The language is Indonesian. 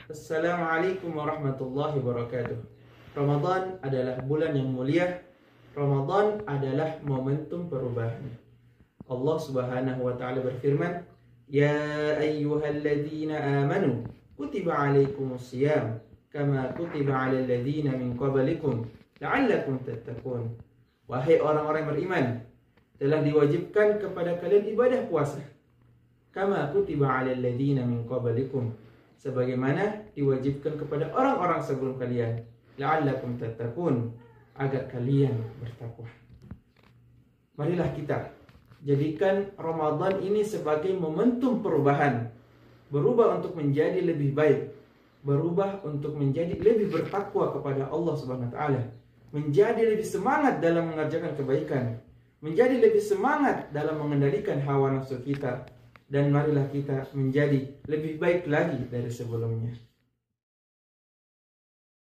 Assalamualaikum warahmatullahi wabarakatuh. Ramadan adalah bulan yang mulia. Ramadan adalah momentum perubahan. Allah Subhanahu wa taala berfirman, "Ya ayyuhalladzina amanu, kutiba alaikumusiyam kama kutiba alal ladzina min qablikum la'allakum tattaqun." Wahai orang-orang beriman, telah diwajibkan kepada kalian ibadah puasa kama kutiba alal ladzina min qablikum, sebagaimana diwajibkan kepada orang-orang sebelum kalian, la'allakum tattaqun, agar kalian bertakwa. Marilah kita jadikan Ramadan ini sebagai momentum perubahan, berubah untuk menjadi lebih baik, berubah untuk menjadi lebih bertakwa kepada Allah Subhanahu wa taala, menjadi lebih semangat dalam mengerjakan kebaikan, menjadi lebih semangat dalam mengendalikan hawa nafsu kita, dan marilah kita menjadi lebih baik lagi dari sebelumnya.